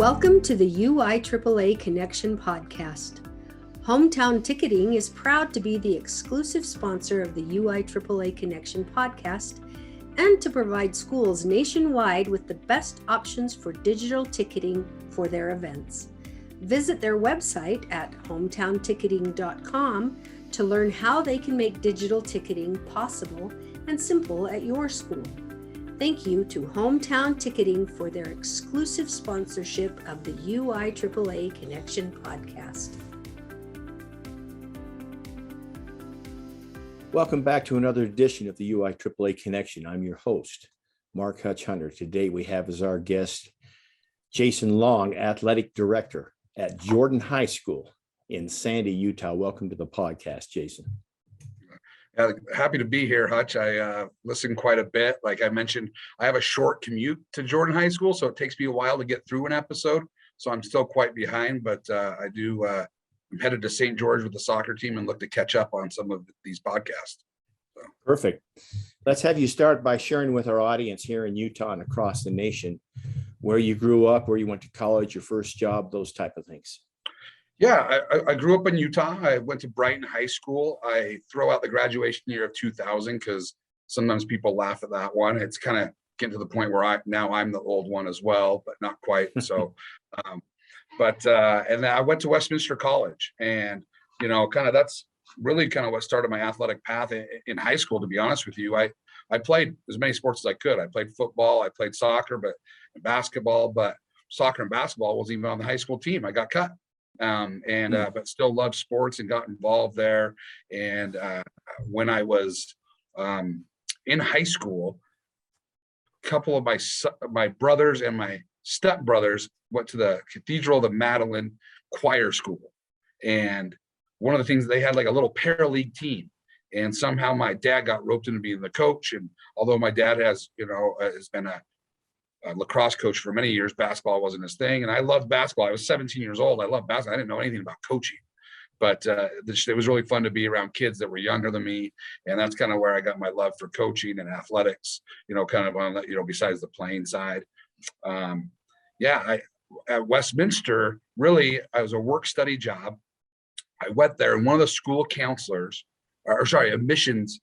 Welcome to the UIAAA Connection podcast. Hometown Ticketing is proud to be the exclusive sponsor of the UIAAA Connection podcast and to provide schools nationwide with the best options for digital ticketing for their events. Visit their website at hometownticketing.com to learn how they can make digital ticketing possible and simple at your school. Thank you to Hometown Ticketing for their exclusive sponsorship of the UIAAA Connection podcast. Welcome back to another edition of the UIAAA Connection. I'm your host, Mark Hutch Hunter. Today we have as our guest Jason Long, Athletic Director at Jordan High School in Sandy, Utah. Welcome to the podcast, Jason. Happy to be here, Hutch. I listen quite a bit. Like I mentioned, I have a short commute to Jordan High School, so it takes me a while to get through an episode. So I'm still quite behind, but I'm headed to St. George with the soccer team and look to catch up on some of these podcasts. So. Perfect. Let's have you start by sharing with our audience here in Utah and across the nation where you grew up, where you went to college, your first job, those type of things. Yeah, I grew up in Utah. I went to Brighton High School. I throw out the graduation year of 2000 because sometimes people laugh at that one. It's kind of getting to the point where I'm the old one as well, but not quite. So, and then I went to Westminster College, and that's really kind of what started my athletic path in high school. To be honest with you, I played as many sports as I could. I played football, I played soccer, but soccer and basketball wasn't even on the high school team. I got cut. But still loved sports and got involved there. And when I was in high school, a couple of my brothers and my stepbrothers went to the Cathedral of the Madeleine choir school. And one of the things, they had like a little paraleague team. And somehow my dad got roped into being the coach. And although my dad has been a lacrosse coach for many years, basketball wasn't his thing, and I loved basketball. I was 17 years old. I loved basketball. I didn't know anything about coaching, but it was really fun to be around kids that were younger than me, and that's kind of where I got my love for coaching and athletics. Kind of on besides the playing side. At Westminster, really, I was a work-study job. I went there, and one of the school counselors, admissions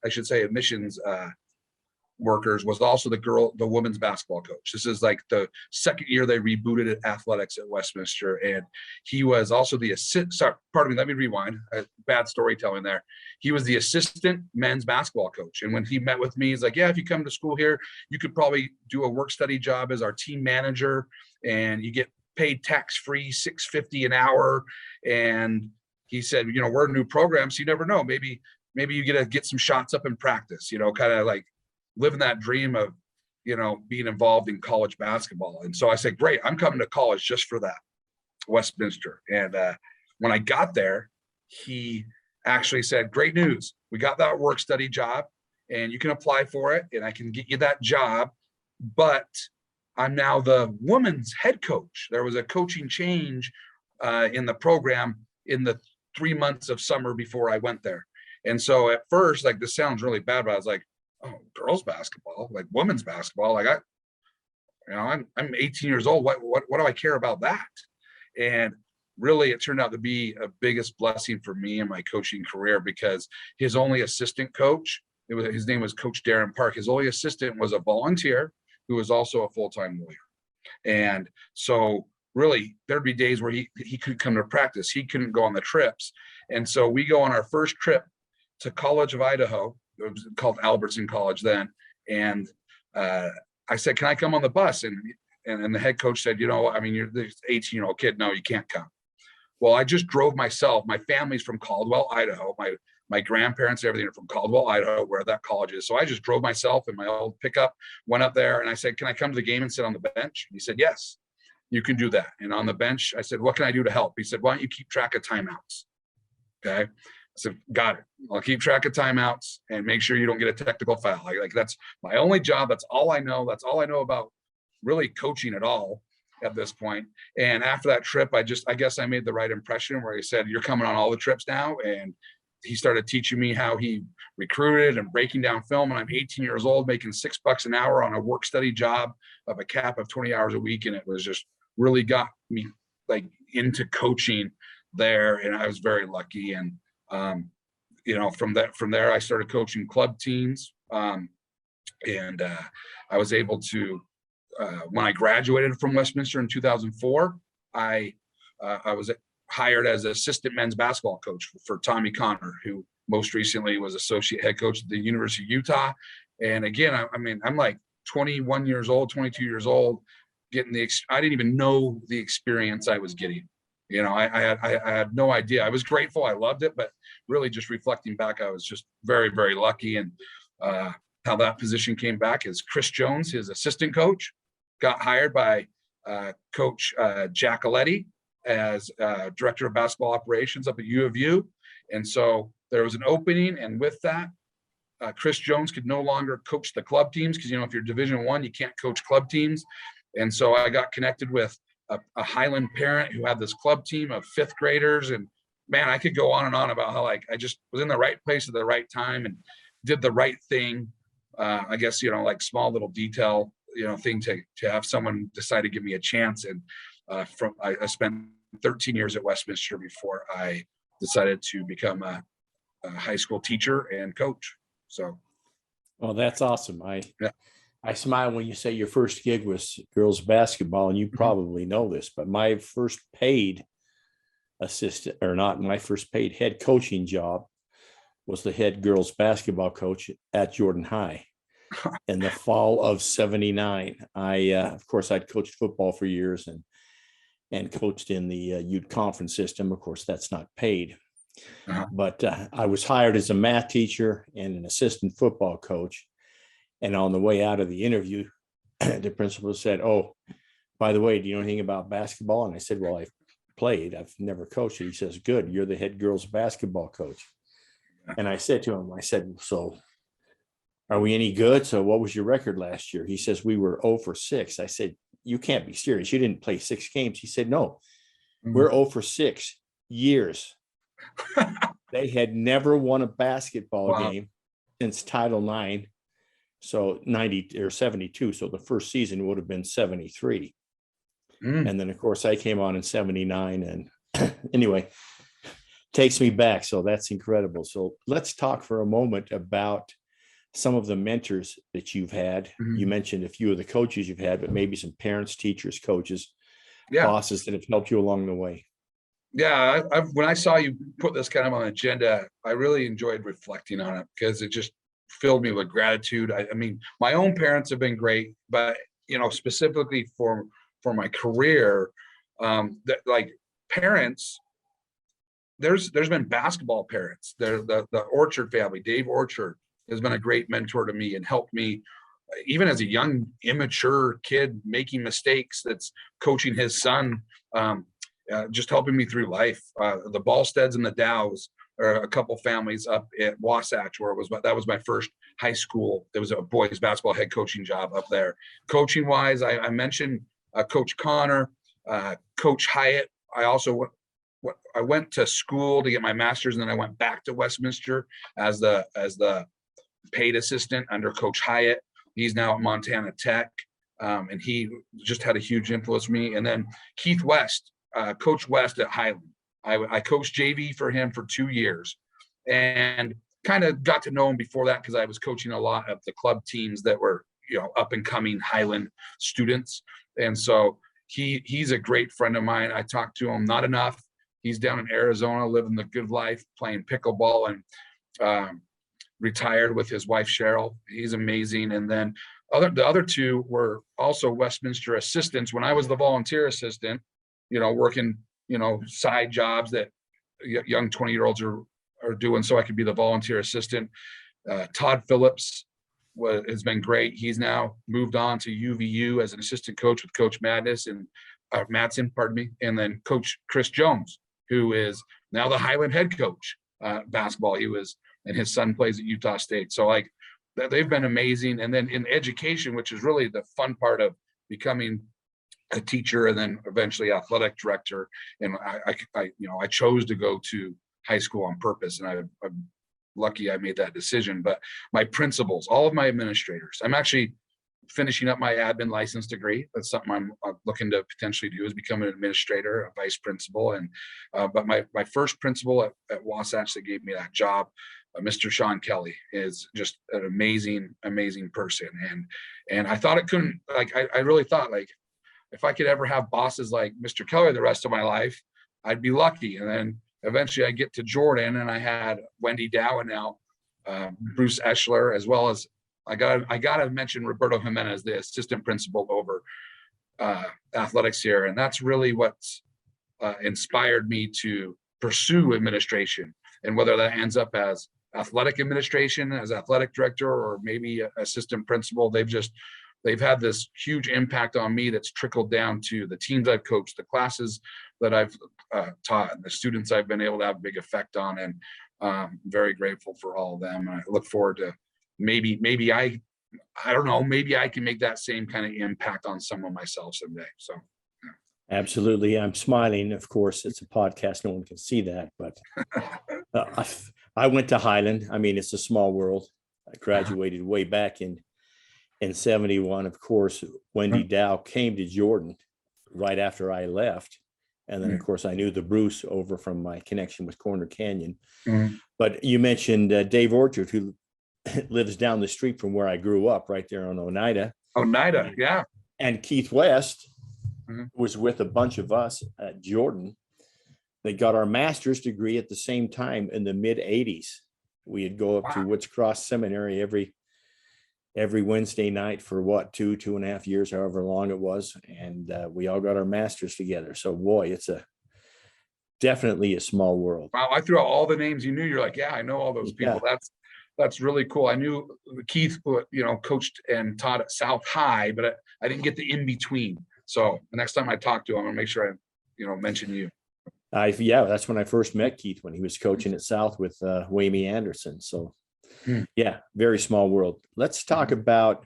workers, was also the women's basketball coach. This is like the second year they rebooted athletics at Westminster, and he was also the assistant. Sorry, pardon me. Let me rewind. Bad storytelling there. He was the assistant men's basketball coach, and when he met with me, he's like, "Yeah, if you come to school here, you could probably do a work study job as our team manager, and you get paid tax-free $6.50 an hour." And he said, "We're a new program, so you never know. Maybe you get some shots up in practice. Kind of like living that dream of, being involved in college basketball." And so I said, "Great, I'm coming to college just for that, Westminster." And when I got there, he actually said, "Great news. We got that work study job and you can apply for it and I can get you that job. But I'm now the women's head coach." There was a coaching change in the program in the 3 months of summer before I went there. And so at first, like, this sounds really bad, but I was like, "Oh, girls basketball, like women's basketball. Like I'm 18 years old. What do I care about that?" And really, it turned out to be a biggest blessing for me in my coaching career, because his only assistant coach, his name was Coach Darren Park. His only assistant was a volunteer who was also a full-time lawyer. And so really, there'd be days where he couldn't come to practice. He couldn't go on the trips. And so we go on our first trip to College of Idaho. It was called Albertson College then. And I said, "Can I come on the bus?" And the head coach said, "You're this 18-year-old kid. No, you can't come." Well, I just drove myself. My family's from Caldwell, Idaho. My grandparents, everything are from Caldwell, Idaho, where that college is. So I just drove myself in my old pickup, went up there, and I said, "Can I come to the game and sit on the bench?" And he said, "Yes, you can do that." And on the bench, I said, "What can I do to help?" He said, "Why don't you keep track of timeouts?" Okay. I said, "Got it. I'll keep track of timeouts and make sure you don't get a technical foul." Like that's my only job. That's all I know. That's all I know about really coaching at all at this point. And after that trip, I guess I made the right impression, where he said, "You're coming on all the trips now." And he started teaching me how he recruited and breaking down film. And I'm 18 years old, making $6 an hour on a work study job of a cap of 20 hours a week. And it was just really got me like into coaching there. And I was very lucky. And, from there, I started coaching club teams. And I was able to, when I graduated from Westminster in 2004, I was hired as assistant men's basketball coach for Tommy Connor, who most recently was associate head coach at the University of Utah. And again, I'm like 21 years old, 22 years old, I didn't even know the experience I was getting. I had no idea. I was grateful. I loved it, but really just reflecting back, I was just very, very lucky. And how that position came back is Chris Jones, his assistant coach, got hired by Coach Jack Aletti as director of basketball operations up at U of U. And so there was an opening, and with that, Chris Jones could no longer coach the club teams because, if you're Division I, you can't coach club teams. And so I got connected with a Highland parent who had this club team of fifth graders. And man, I could go on and on about how I just was in the right place at the right time and did the right thing. I guess, like small little detail, thing to have someone decide to give me a chance. And I spent 13 years at Westminster before I decided to become a high school teacher and coach. So. Well, that's awesome. I smile when you say your first gig was girls basketball, and you probably know this, but my first paid head coaching job was the head girls basketball coach at Jordan High in the fall of '79. Of course, I'd coached football for years and coached in the youth conference system. Of course, that's not paid. But I was hired as a math teacher and an assistant football coach. And on the way out of the interview, the principal said, "Oh, by the way, do you know anything about basketball?" And I said, "Well, I've played. I've never coached it." He says, "Good. You're the head girls basketball coach." And I said to him, "So are we any good? So what was your record last year?" He says, "We were 0 for 6. I said, "You can't be serious. You didn't play 6 games." He said, "No, we're 0 for 6 years." They had never won a basketball game since Title IX. So 90 or 72. So the first season would have been 73. And then, of course, I came on in 79. And anyway, takes me back. So that's incredible. So let's talk for a moment about some of the mentors that you've had. You mentioned a few of the coaches you've had, but maybe some parents, teachers, coaches, bosses that have helped you along the way. Yeah, when I saw you put this kind of on agenda, I really enjoyed reflecting on it because it just filled me with gratitude. I mean, my own parents have been great, but specifically for my career, that like parents, there's been basketball parents. The Orchard family, Dave Orchard, has been a great mentor to me and helped me even as a young, immature kid making mistakes. That's coaching his son, just helping me through life. The Ballsteads and the Dows are a couple families up at Wasatch, where that was my first high school. There was a boys basketball head coaching job up there. Coaching wise, I mentioned Coach Connor, Coach Hyatt. I went to school to get my master's, and then I went back to Westminster as the paid assistant under Coach Hyatt. He's now at Montana Tech, and he just had a huge influence on me. And then Keith West, Coach West at Highland. I coached JV for him for 2 years and kind of got to know him before that because I was coaching a lot of the club teams that were, up and coming Highland students. And so he's a great friend of mine. I talked to him not enough. He's down in Arizona, living the good life, playing pickleball, and retired with his wife, Cheryl. He's amazing. And then the other two were also Westminster assistants. When I was the volunteer assistant, working, side jobs that young 20-year-olds are doing, so I could be the volunteer assistant. Todd Phillips has been great. He's now moved on to UVU as an assistant coach with Coach Madsen, and then Coach Chris Jones, who is now the Highland head coach basketball. And his son plays at Utah State. So they've been amazing. And then in education, which is really the fun part of becoming a teacher and then eventually athletic director. And I chose to go to high school on purpose, and I'm lucky I made that decision. But my principals, all of my administrators, I'm actually finishing up my admin license degree. That's something I'm looking to potentially do, is become an administrator, a vice principal. And but my first principal at Wasatch that gave me that job, Mr. Sean Kelly, is just an amazing person. And I thought it couldn't, like, I really thought, like, if I could ever have bosses like Mr. Keller the rest of my life, I'd be lucky. And then eventually I get to Jordan, and I had Wendy Dow, and now Bruce Eschler, as well as I gotta mention Roberto Jimenez, the assistant principal over athletics here. And that's really what's inspired me to pursue administration. And whether that ends up as athletic administration, as athletic director, or maybe assistant principal, they've had this huge impact on me that's trickled down to the teams I've coached, the classes that I've taught, and the students I've been able to have a big effect on. And I'm very grateful for all of them. And I look forward to maybe I don't know, maybe I can make that same kind of impact on someone myself someday. So yeah. Absolutely. I'm smiling. Of course, it's a podcast. No one can see that, but I went to Highland. I mean, it's a small world. I graduated way back in 71. Of course, Wendy Dow came to Jordan right after I left. And then, of course, I knew the Bruce over from my connection with Corner Canyon. But you mentioned Dave Orchard, who lives down the street from where I grew up, right there on Oneida. Oneida, yeah. And Keith West was with a bunch of us at Jordan. They got our master's degree at the same time in the mid 80s. We'd go up to Woods Cross Seminary every Wednesday night for what, 2.5 years, however long it was. And we all got our masters together. So boy, it's definitely a small world. Wow. I threw out all the names you knew. You're like, yeah, I know all those people. Yeah. That's really cool. I knew Keith, coached and taught at South High, but I didn't get the in between. So the next time I talk to him, I'm gonna make sure I, mention you. Yeah, that's when I first met Keith, when he was coaching at South with Wamie Anderson. So yeah, very small world. Let's talk about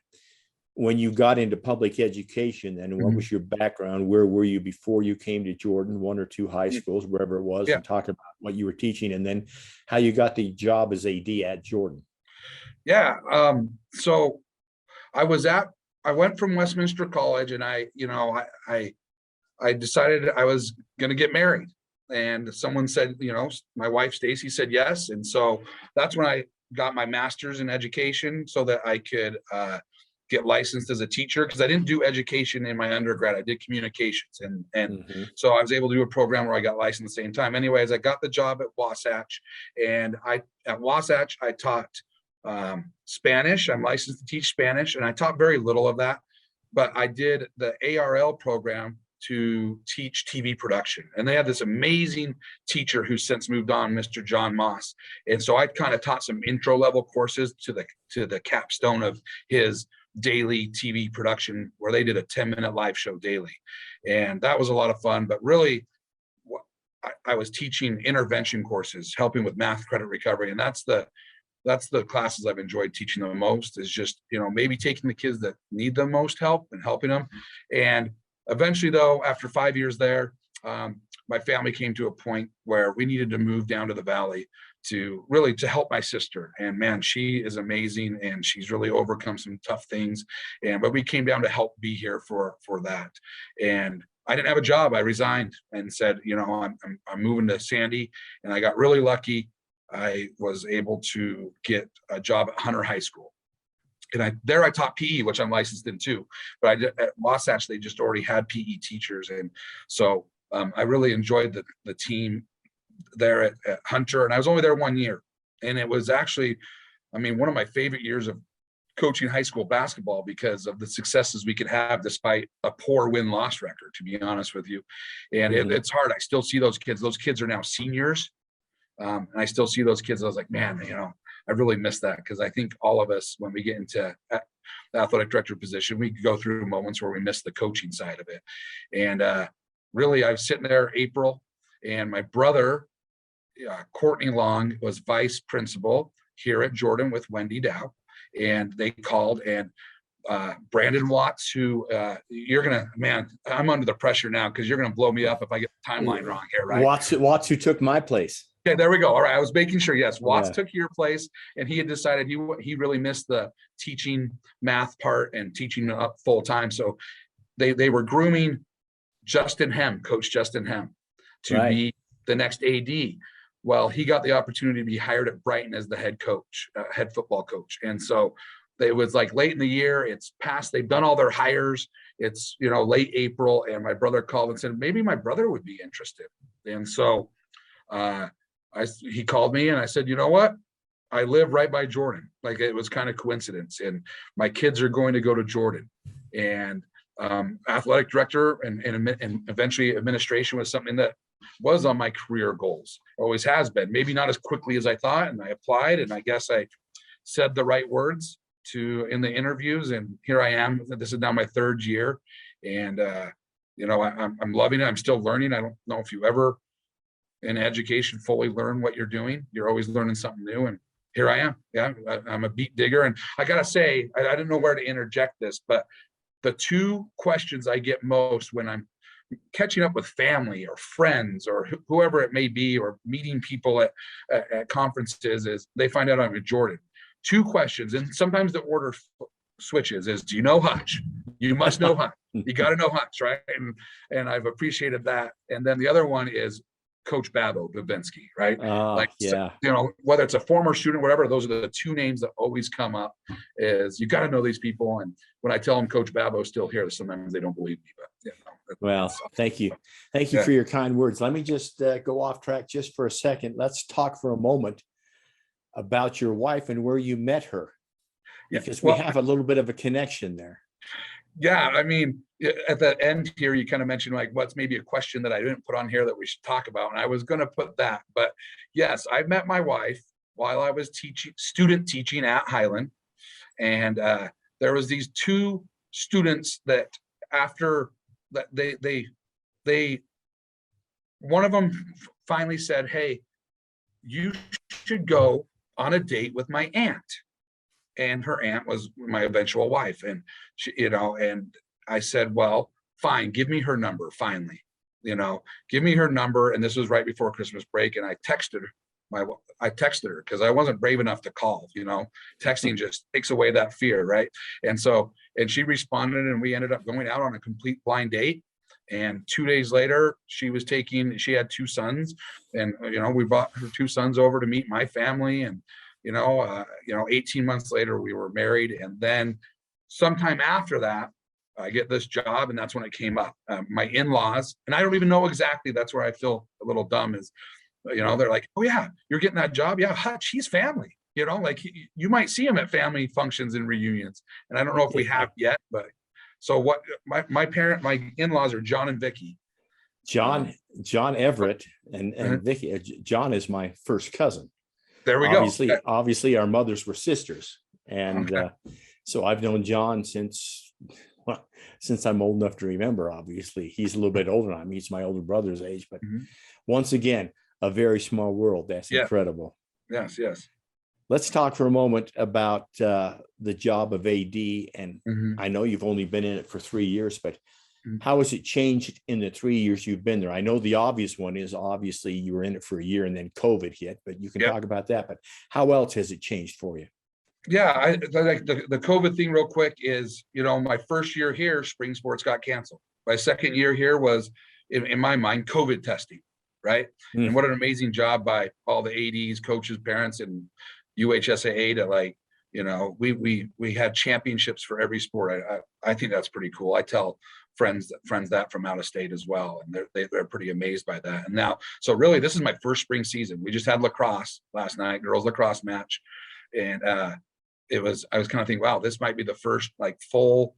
when you got into public education and what was your background? Where were you before you came to Jordan, 1 or 2 high schools, wherever it was, and talk about what you were teaching, and then how you got the job as AD at Jordan. Yeah. So I went from Westminster College, and I decided I was going to get married, and someone said, my wife, Stacy, said yes. And so that's when I got my master's in education so that I could get licensed as a teacher, because I didn't do education in my undergrad. I did communications, and so I was able to do a program where I got licensed at the same time. Anyways, I got the job at Wasatch, and at Wasatch I taught Spanish. I'm licensed to teach Spanish, and I taught very little of that, but I did the ARL program to teach TV production. And they had this amazing teacher who's since moved on, Mr. John Moss. And so I kind of taught some intro level courses to the capstone of his daily TV production, where they did a 10-minute live show daily. And that was a lot of fun. But really, I was teaching intervention courses, helping with math credit recovery. And that's the classes I've enjoyed teaching the most, is just, maybe taking the kids that need the most help and helping them. And eventually, though, after 5 years there, my family came to a point where we needed to move down to the Valley to help my sister. And man, she is amazing, and she's really overcome some tough things. But we came down to help be here for that. And I didn't have a job. I resigned and said, I'm moving to Sandy. And I got really lucky. I was able to get a job at Hunter High School. And I taught PE, which I'm licensed in too. But at Wasatch, they just already had PE teachers. And so I really enjoyed the team there at Hunter. And I was only there 1 year. And it was actually, one of my favorite years of coaching high school basketball, because of the successes we could have despite a poor win-loss record, to be honest with you. And it's hard. I still see those kids. Those kids are now seniors. And I still see those kids. I was like, man, I really miss that, because I think all of us, when we get into the athletic director position, we go through moments where we miss the coaching side of it. And really, I was sitting there April, and my brother, Courtney Long, was vice principal here at Jordan with Wendy Dow. And they called, and Brandon Watts, who I'm under the pressure now, because you're going to blow me up if I get the timeline wrong here, right? Watts, who took my place. Okay, there we go. All right, I was making sure. Yes, Watts Yeah. took your place, and he had decided he really missed the teaching math part and teaching up full time. So they were grooming Coach Justin Hem, to Right. be the next AD. Well, he got the opportunity to be hired at Brighton as the head coach, head football coach, and so it was like late in the year. It's past. They've done all their hires. It's late April, and my brother called and said maybe my brother would be interested, and so. He called me and I said, you know what? I live right by Jordan. Like, it was kind of coincidence. And my kids are going to go to Jordan. And athletic director and eventually administration was something that was on my career goals. Always has been. Maybe not as quickly as I thought. And I applied, and I guess I said the right words in the interviews. And here I am. This is now my third year. And I'm loving it. I'm still learning. I don't know if you ever in education fully learn what you're doing. You're always learning something new, and here I am. Yeah, I'm a beat digger. And I gotta say, I didn't know where to interject this, but the two questions I get most when I'm catching up with family or friends or whoever it may be, or meeting people at conferences, is they find out I'm a Jordan. Two questions, and sometimes the order switches, is, do you know Hutch? You must know Hutch. You got to know Hutch, right? And I've appreciated that. And then the other one is Coach Babinski, right? Yeah. Whether it's a former student, whatever, those are the two names that always come up. Is you got to know these people. And when I tell them Coach Babo's still here, sometimes they don't believe me. But well, thank you for your kind words. Let me just go off track just for a second. Let's talk for a moment about your wife and where you met her, because we have a little bit of a connection there. Yeah, I mean, at the end here, you kind of mentioned like what's maybe a question that I didn't put on here that we should talk about, and I was going to put that. But yes, I met my wife while I was student teaching at Highland, and there was these two students that after that they one of them finally said, "Hey, you should go on a date with my aunt." And her aunt was my eventual wife. And she, and I said, well, fine, give me her number. Finally, give me her number. And this was right before Christmas break. And I texted her because I wasn't brave enough to call. Texting just takes away that fear. Right. And she responded, and we ended up going out on a complete blind date. And 2 days later, she had two sons, and, we brought her two sons over to meet my family. And 18 months later, we were married. And then sometime after that, I get this job, and that's when it came up. My in-laws, and I don't even know exactly, that's where I feel a little dumb, is, they're like, oh yeah, you're getting that job. Yeah, Hutch, he's family, like you might see him at family functions and reunions. And I don't know if we have yet, but so what, my in-laws are John and Vicky. John Everett and Vicky. John is my first cousin. There we go. Okay. Obviously, our mothers were sisters, and so I've known John since I'm old enough to remember. Obviously, he's a little bit older than I am. He's my older brother's age, but once again, a very small world. That's incredible. Yes. Let's talk for a moment about the job of AD, and I know you've only been in it for 3 years, but how has it changed in the 3 years you've been there? I know the obvious one is obviously you were in it for a year and then COVID hit, but you can talk about that. But how else has it changed for you? Yeah, I like the COVID thing real quick is, my first year here, spring sports got canceled. My second year here was, in my mind, COVID testing, right? And what an amazing job by all the ADs, coaches, parents, and UIAAA to we had championships for every sport. I think that's pretty cool. I tell friends that from out of state as well, and they're pretty amazed by that. And now, so really, this is my first spring season. We just had lacrosse last night, girls lacrosse match, and I was kind of thinking, wow, this might be the first full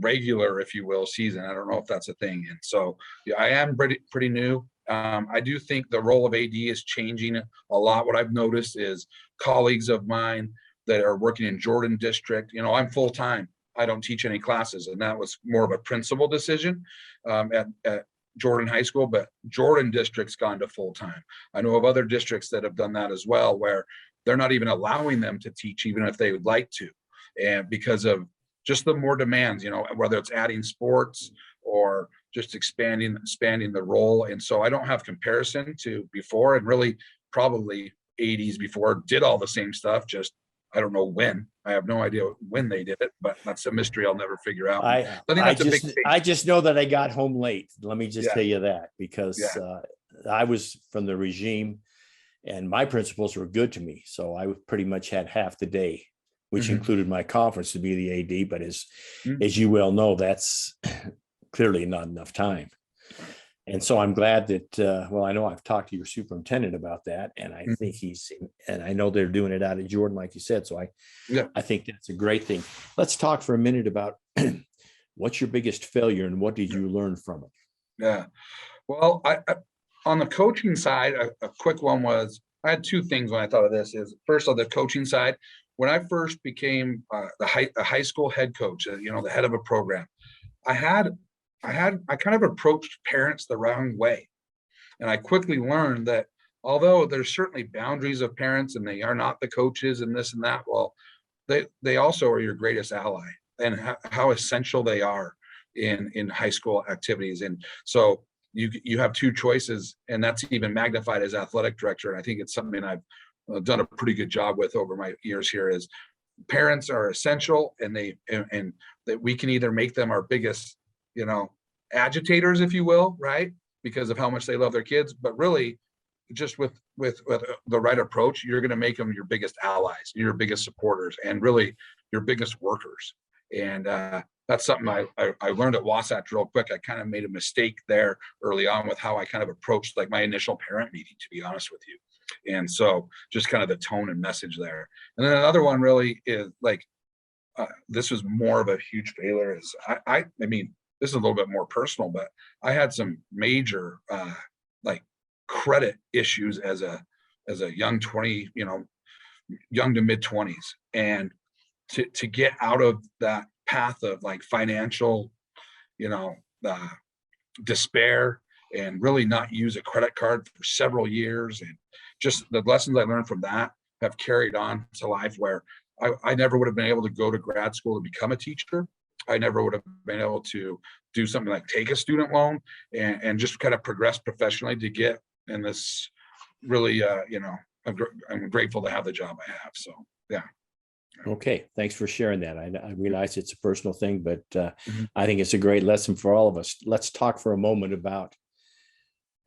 regular, if you will, season. I don't know if that's a thing. And so I am pretty new. I do think the role of AD is changing a lot. What I've noticed is colleagues of mine that are working in Jordan district, I'm full time. I don't teach any classes, and that was more of a principal decision at Jordan High School, but Jordan district's gone to full time. I know of other districts that have done that as well, where they're not even allowing them to teach, even if they would like to, and because of just the more demands, whether it's adding sports or just expanding the role. And so I don't have comparison to before. And really, probably 80s before did all the same stuff. Just, I don't know when. I have no idea when they did it, but that's a mystery I'll never figure out. I think I that's a big just thing. I just know that I got home late. Let me just Yeah. tell you that, because Yeah. I was from the regime, and my principals were good to me. So I pretty much had half the day, which Mhm. included my conference to be the AD. But Mhm. as you well know, that's clearly not enough time. And so I'm glad that, well, I know I've talked to your superintendent about that, and I think and I know they're doing it out of Jordan, like you said. So Yeah. I think that's a great thing. Let's talk for a minute about what's your biggest failure and what did you learn from it? Yeah. Well, I on the coaching side, a quick one was, I had two things when I thought of this. Is first, on the coaching side, when I first became a high school head coach, the head of a program, I kind of approached parents the wrong way. And I quickly learned that although there's certainly boundaries of parents and they are not the coaches and this and that, well, they also are your greatest ally, and how essential they are in high school activities. And so you have two choices, and that's even magnified as athletic director. And I think it's something I've done a pretty good job with over my years here, is parents are essential, and and that we can either make them our biggest, agitators, if you will, right? Because of how much they love their kids, but really just with the right approach, you're going to make them your biggest allies, your biggest supporters, and really your biggest workers. And that's something I learned at Wasatch real quick. I kind of made a mistake there early on with how I kind of approached like my initial parent meeting, to be honest with you. And so just kind of the tone and message there. And then another one really is like, this was more of a huge failure. Is I mean, this is a little bit more personal, but I had some major like credit issues as a young 20, young to mid 20s. And to get out of that path of like financial, uh, despair, and really not use a credit card for several years, and just the lessons I learned from that have carried on to life, where I never would have been able to go to grad school to become a teacher. I never would have been able to do something like take a student loan and just kind of progress professionally to get in this really, I'm grateful to have the job I have. So, yeah. Okay, thanks for sharing that. I realize it's a personal thing, but Mhm. I think it's a great lesson for all of us. Let's talk for a moment about,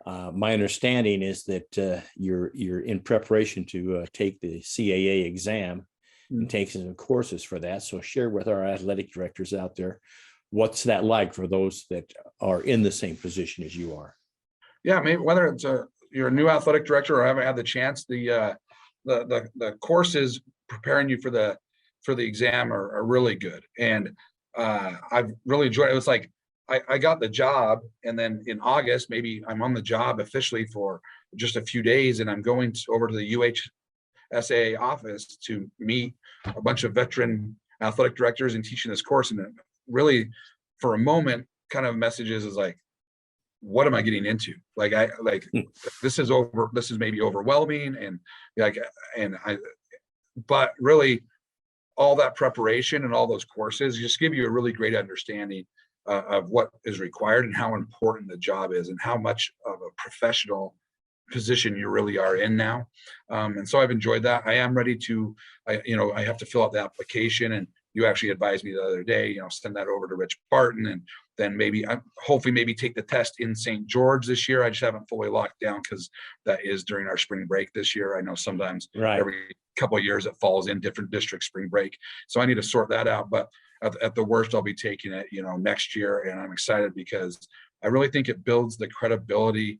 my understanding is that you're in preparation to take the CAA exam and take some courses for that. So share with our athletic directors out there, what's that like for those that are in the same position as you are? Yeah, maybe whether it's you're a new athletic director or haven't had the chance, the courses preparing you for the exam are really good. And I've really enjoyed it. It was like I got the job, and then in August, maybe I'm on the job officially for just a few days, and I'm going over to the UIAAA office to meet a bunch of veteran athletic directors and teaching this course. And it really, for a moment, kind of messages is like, what am I getting into? Like, this is maybe overwhelming, and like, but really all that preparation and all those courses just give you a really great understanding of what is required and how important the job is and how much of a professional position you really are in now. And so I've enjoyed that. I am ready to, I have to fill out the application, and you actually advised me the other day, send that over to Rich Barton, and then hopefully maybe take the test in St. George this year. I just haven't fully locked down because that is during our spring break this year. I know sometimes every couple of years it falls in different district spring break. So I need to sort that out. But at the worst, I'll be taking it, next year. And I'm excited because I really think it builds the credibility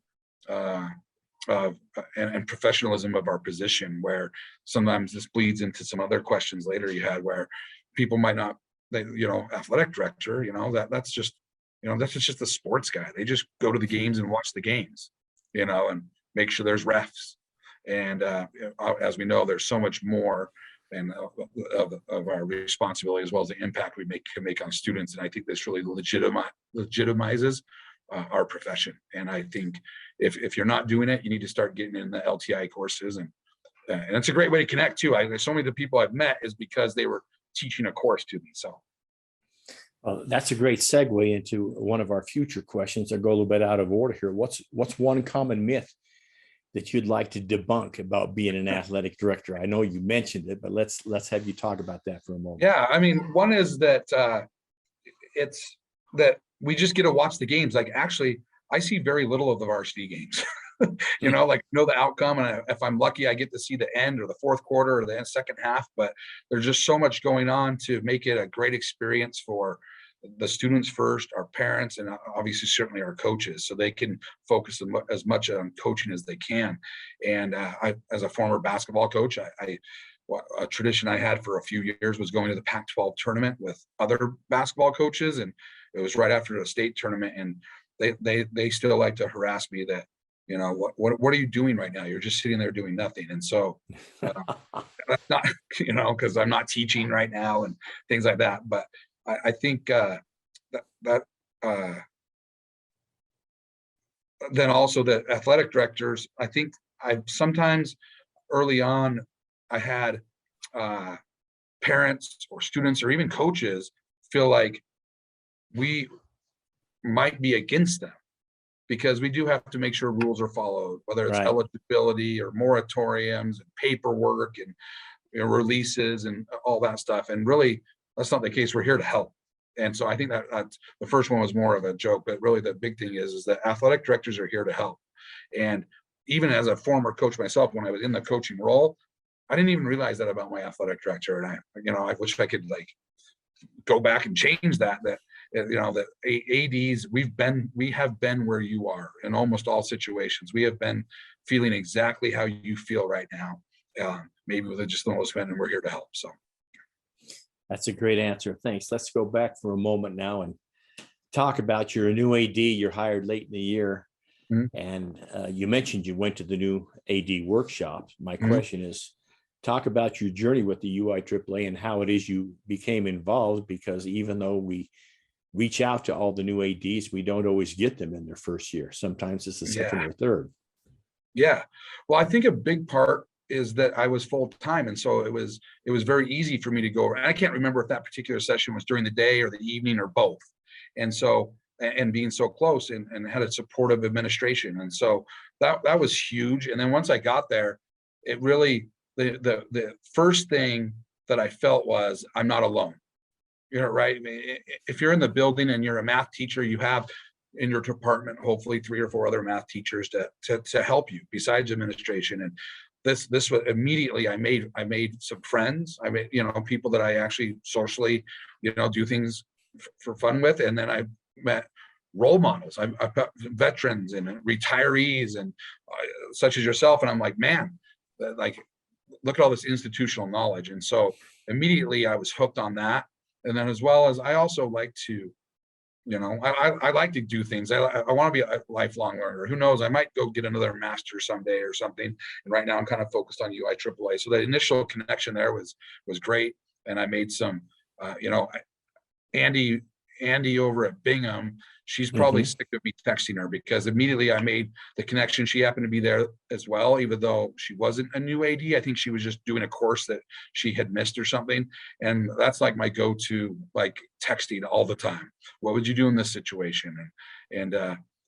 and professionalism of our position, where sometimes this bleeds into some other questions later you had, where people might not, athletic director, that's just the sports guy. They just go to the games and watch the games, and make sure there's refs. And as we know, there's so much more and of our responsibility, as well as the impact we can make on students. And I think this really legitimizes our profession. And I think if you're not doing it, you need to start getting in the LTI courses. And it's a great way to connect too. So many of the people I've met is because they were teaching a course to me. So that's a great segue into one of our future questions. I go a little bit out of order here. What's one common myth that you'd like to debunk about being an athletic director? I know you mentioned it, but let's have you talk about that for a moment. Yeah, I mean, one is that it's that we just get to watch the games. Like, actually, I see very little of the varsity games. Like, know the outcome, and if I'm lucky, I get to see the end or the fourth quarter or the second half. But there's just so much going on to make it a great experience for the students first, our parents, and obviously certainly our coaches, so they can focus as much on coaching as they can. And I, as a former basketball coach, a tradition I had for a few years was going to the Pac-12 tournament with other basketball coaches, and it was right after the state tournament, and they still like to harass me that, what are you doing right now? You're just sitting there doing nothing. And so that's not, because I'm not teaching right now and things like that. But I think then also the athletic directors, I think sometimes early on, I had parents or students or even coaches feel like we might be against them, because we do have to make sure rules are followed, whether it's eligibility or moratoriums and paperwork and releases and all that stuff. And really, that's not the case. We're here to help. And so I think that's the first one was more of a joke, but really the big thing is that athletic directors are here to help. And even as a former coach myself, when I was in the coaching role, I didn't even realize that about my athletic director. And I wish I could go back and change that that ADs, we have been where you are in almost all situations. We have been feeling exactly how you feel right now, maybe with just the most and we're here to help. So that's a great answer. Thanks. Let's go back for a moment now and talk about your new AD. You're hired late in the year. Mm-hmm. And you mentioned you went to the new AD workshop. My question is, talk about your journey with the UIAAA and how it is you became involved, because even though we reach out to all the new ADs, we don't always get them in their first year. Sometimes it's the second or third. Yeah. Well, I think a big part is that I was full time. And so it was very easy for me to go. And I can't remember if that particular session was during the day or the evening or both. And so, and being so close and had a supportive administration. And so that was huge. And then once I got there, it really, the first thing that I felt was I'm not alone. Right? I mean, if you're in the building and you're a math teacher, you have in your department hopefully 3 or 4 other math teachers to help you besides administration. And this was immediately I made some friends. I made people that I actually socially do things for fun with, and then I met role models. I've got veterans and retirees and such as yourself, and I'm like, man, look at all this institutional knowledge. And so immediately I was hooked on that. And then as well as I also like to, I like to do things. I want to be a lifelong learner. Who knows? I might go get another master someday or something. And right now I'm kind of focused on UIAAA. So the initial connection there was great. And I made some, Andy over at Bingham, she's probably sick of me texting her, because immediately I made the connection. She happened to be there as well, even though she wasn't a new AD. I think she was just doing a course that she had missed or something. And that's like my go-to, texting all the time. What would you do in this situation? And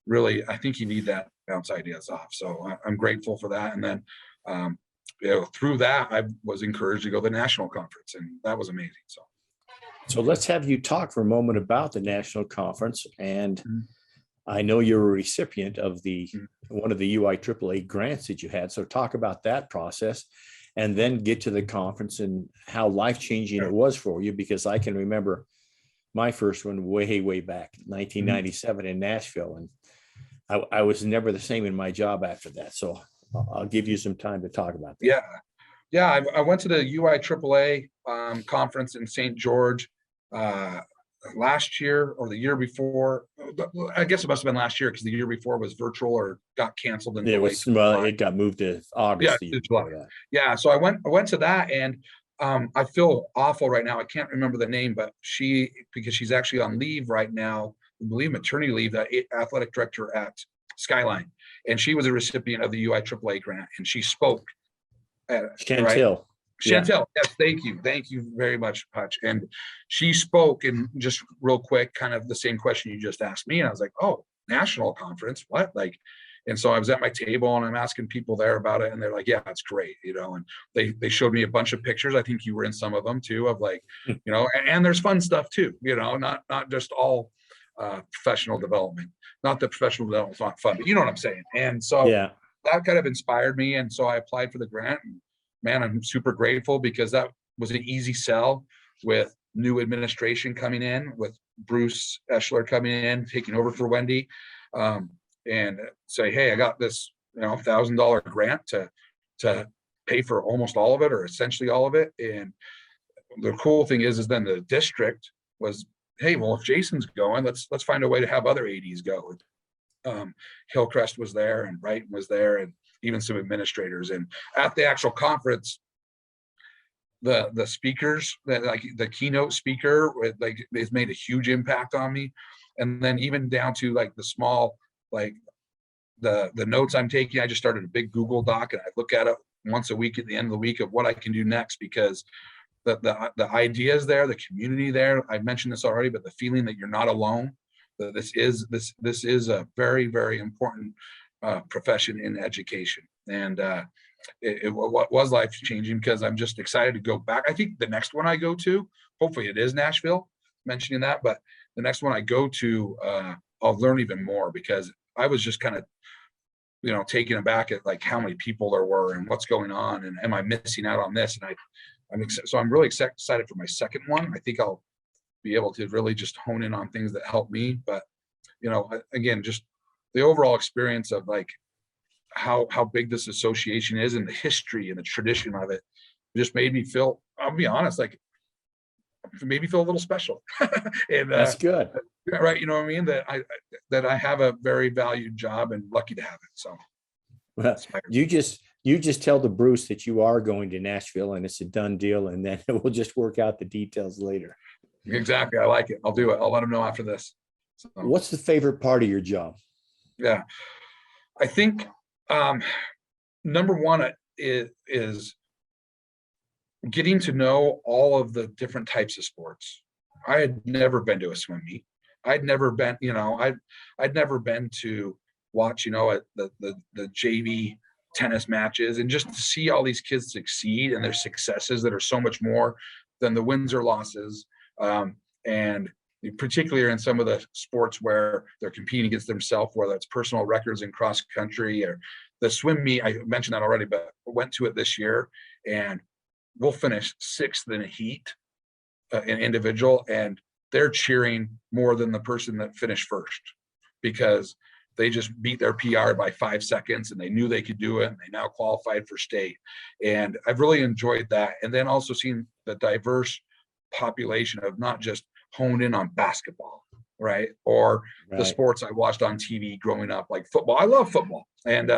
really, I think you need that bounce ideas off. So I'm grateful for that. And then, through that, I was encouraged to go to the national conference, and that was amazing. So let's have you talk for a moment about the national conference. And I know you're a recipient of one of the UIAAA grants that you had. So talk about that process, and then get to the conference and how life-changing it was for you, because I can remember my first one way back, 1997 in Nashville. And I was never the same in my job after that. So I'll give you some time to talk about that. Yeah, I went to the UIAAA conference in St. George last year or the year before. I guess it must have been last year, because the year before was virtual or got canceled. It got moved to August. Yeah, so I went to that, and I feel awful right now. I can't remember the name, but because she's actually on leave right now, I believe maternity leave, the athletic director at Skyline, and she was a recipient of the UIAAA grant, and she spoke. Chantel. Yes, thank you very much, Hutch. And she spoke, and just real quick, kind of the same question you just asked me, and I was like, oh, national conference, what? And so I was at my table and I'm asking people there about it, and they're like, yeah, it's great, and they showed me a bunch of pictures. I think you were in some of them too, of like, and there's fun stuff too, not just all professional development. Not that professional development is not fun, but you know what I'm saying. And so Yeah. that kind of inspired me. And so I applied for the grant, and man, I'm super grateful because that was an easy sell with new administration coming in, with Bruce Eschler coming in, taking over for Wendy, and say, hey, I got this, $1,000 grant to pay for almost all of it, or essentially all of it. And the cool thing is then the district was, hey, well, if Jason's going, let's find a way to have other ADs go. Hillcrest was there, and Brighton was there, and even some administrators. And at the actual conference, the speakers, like the keynote speaker, has made a huge impact on me. And then even down to like the small, like the notes I'm taking, I just started a big Google Doc, and I look at it once a week at the end of the week of what I can do next, because the ideas there, the community there, I mentioned this already, but the feeling that you're not alone, that this is a very, very important profession in education. And it was life changing, because I'm just excited to go back. I think the next one I go to, hopefully it is Nashville, mentioning that, but the next one I go to, I'll learn even more, because I was just kind of, taken aback at like how many people there were and what's going on, and am I missing out on this? And I'm really excited for my second one. I think I'll be able to really just hone in on things that help me. But, again, just the overall experience of like how big this association is, and the history and the tradition of it just made me feel, I'll be honest, like maybe feel a little special. And That's good. right. You know what I mean? That I have a very valued job and lucky to have it. So Well, you just tell the Bruce that you are going to Nashville, and it's a done deal, and then we'll just work out the details later. Exactly. I like it. I'll do it. I'll let him know after this. So, what's the favorite part of your job? Yeah, I think number one is getting to know all of the different types of sports. I had never been to a swim meet. I'd never been, I'd never been to watch, at the JV tennis matches, and just to see all these kids succeed and their successes that are so much more than the wins or losses. And particularly in some of the sports where they're competing against themselves, whether it's personal records in cross country or the swim meet. I mentioned that already, but I went to it this year, and we'll finish 6th in a heat, an individual, and they're cheering more than the person that finished first, because they just beat their PR by 5 seconds, and they knew they could do it, and they now qualified for state. And I've really enjoyed that. And then also seeing the diverse population of not just honed in on basketball, right? Or the sports I watched on TV growing up, like football. I love football. And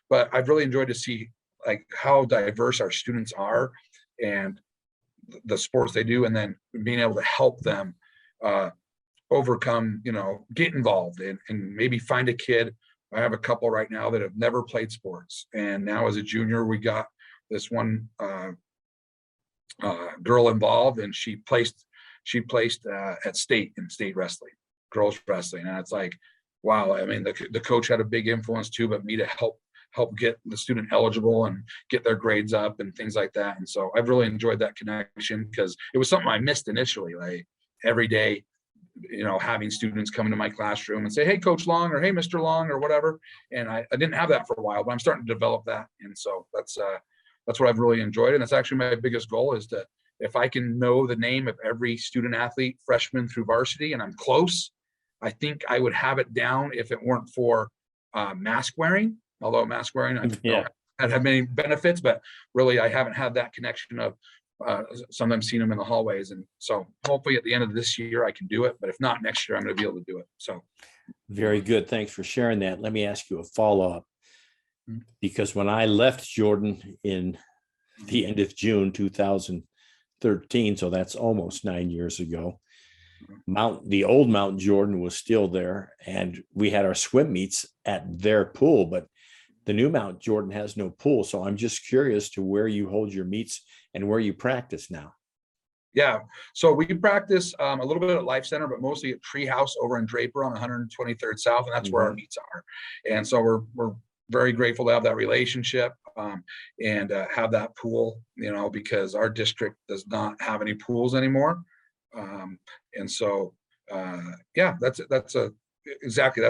but I've really enjoyed to see like how diverse our students are and the sports they do, and then being able to help them overcome, get involved and maybe find a kid. I have a couple right now that have never played sports, and now as a junior, we got this one girl involved, and she placed at state in state wrestling, girls wrestling. And it's like, wow. I mean, the coach had a big influence too, but me to help get the student eligible and get their grades up and things like that. And so I've really enjoyed that connection, because it was something I missed initially, like every day, having students come into my classroom and say, hey, Coach Long, or hey, Mr. Long, or whatever. And I didn't have that for a while, but I'm starting to develop that. And so that's what I've really enjoyed. And that's actually my biggest goal, is to, if I can know the name of every student athlete, freshman through varsity, and I'm close, I think I would have it down if it weren't for mask wearing. Although mask wearing, I don't have many benefits, but really I haven't had that connection of sometimes seen them in the hallways. And so hopefully at the end of this year I can do it, but if not, next year I'm going to be able to do it. So very good. Thanks for sharing that. Let me ask you a follow-up, because when I left Jordan in the end of June 2013, so that's almost 9 years ago, the old Mount Jordan was still there, and we had our swim meets at their pool, but the new Mount Jordan has no pool. So I'm just curious to where you hold your meets and where you practice now. Yeah. So we practice a little bit at Life Center, but mostly at Treehouse over in Draper on 123rd South, and that's where our meets are. And so we're very grateful to have that relationship and have that pool, because our district does not have any pools anymore. And so, that's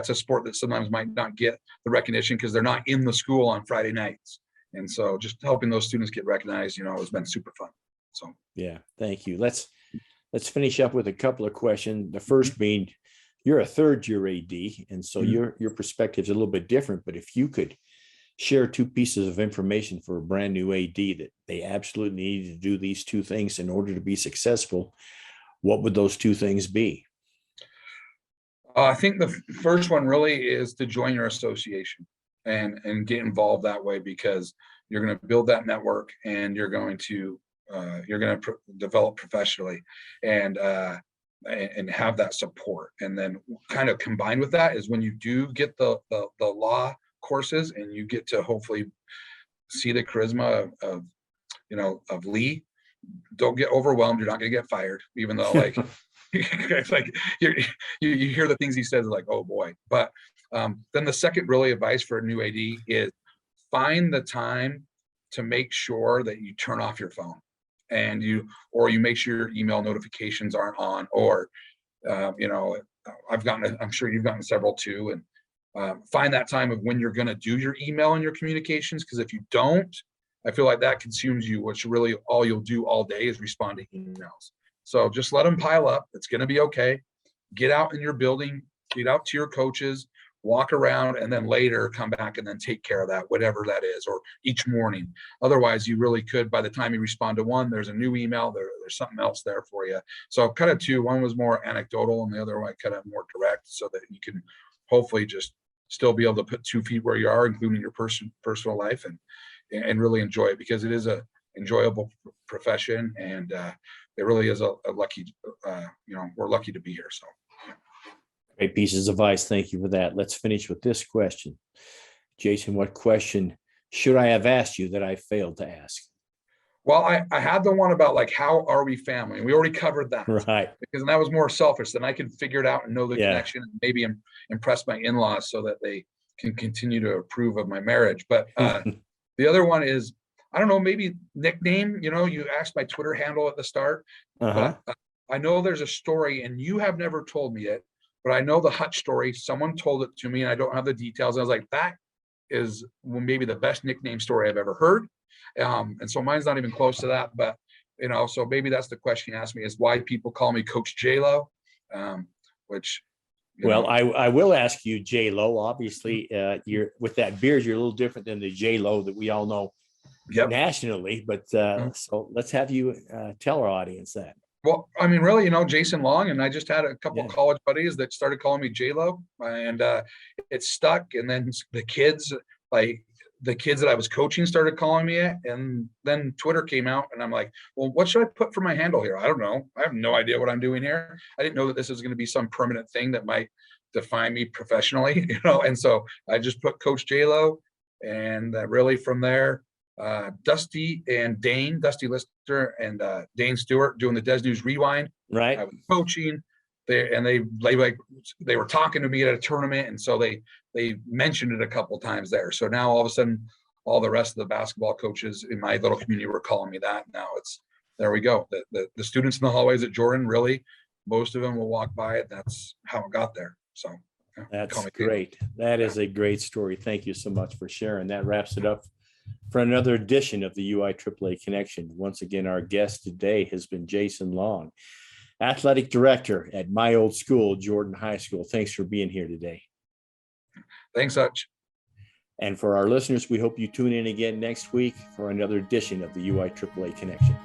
a sport that sometimes might not get the recognition because they're not in the school on Friday nights. And so just helping those students get recognized, has been super fun. So, yeah, thank you. Let's finish up with a couple of questions. The first being, you're a third year AD, and so your perspective is a little bit different, but if you could share two pieces of information for a brand new AD that they absolutely need to do these two things in order to be successful, what would those two things be? I think the first one really is to join your association and get involved that way, because you're going to build that network and you're going to develop professionally and have that support. And then kind of combined with that is when you do get the law courses and you get to hopefully see the charisma of Lee, don't get overwhelmed. You're not going to get fired, even though it's like you hear the things he says, like, oh boy. But then the second really advice for a new AD is find the time to make sure that you turn off your phone and you make sure your email notifications aren't on, or I'm sure you've gotten several too, and find that time of when you're going to do your email and your communications, because if you don't, I feel like that consumes you, which really all you'll do all day is respond to emails. So just let them pile up. It's going to be okay. Get out in your building, get out to your coaches, walk around, and then later come back and then take care of that, whatever that is, or each morning. Otherwise, you really could, by the time you respond to one, there's a new email, there's something else there for you. So kind of two, one was more anecdotal and the other one kind of more direct, so that you can hopefully just still be able to put 2 feet where you are, including your personal life, and really enjoy it, because it is a enjoyable profession, and it really is a lucky, we're lucky to be here. So. Great pieces of advice. Thank you for that. Let's finish with this question. Jason, what question should I have asked you that I failed to ask? Well, I had the one about like, how are we family? And we already covered that. Right. Because that was more selfish than I can figure it out and know the connection, and maybe impress my in-laws so that they can continue to approve of my marriage. But the other one is, I don't know, maybe nickname. You asked my Twitter handle at the start. But I know there's a story, and you have never told me it, but I know the Hutch story. Someone told it to me, and I don't have the details. I was like, that is maybe the best nickname story I've ever heard. And so mine's not even close to that, but so maybe that's the question you asked me, is why people call me Coach J-Lo, which. I will ask you, J-Lo. Obviously, you're with that beard, you're a little different than the J-Lo that we all know nationally. But so let's have you tell our audience that. Well, I mean, really, Jason Long, and I just had a couple of college buddies that started calling me J-Lo, and it stuck. And then the kids that I was coaching started calling me it, and then Twitter came out, and I'm like, well, what should I put for my handle here? I don't know. I have no idea what I'm doing here. I didn't know that this was going to be some permanent thing that might define me professionally, and so I just put Coach J-Lo, and really from there, Dusty Lister and Dane Stewart doing the Des News Rewind. Right. I was coaching there, and they were talking to me at a tournament, and so they mentioned it a couple times there. So now all of a sudden, all the rest of the basketball coaches in my little community were calling me that. Now there we go. The students in the hallways at Jordan, really, most of them will walk by it. That's how it got there. So that's great. That is a great story. Thank you so much for sharing. That wraps it up for another edition of the UIAAA Connection. Once again, our guest today has been Jason Long, athletic director at my old school, Jordan High School. Thanks for being here today. Thanks, Hutch. And for our listeners, we hope you tune in again next week for another edition of the UIAAA Connection.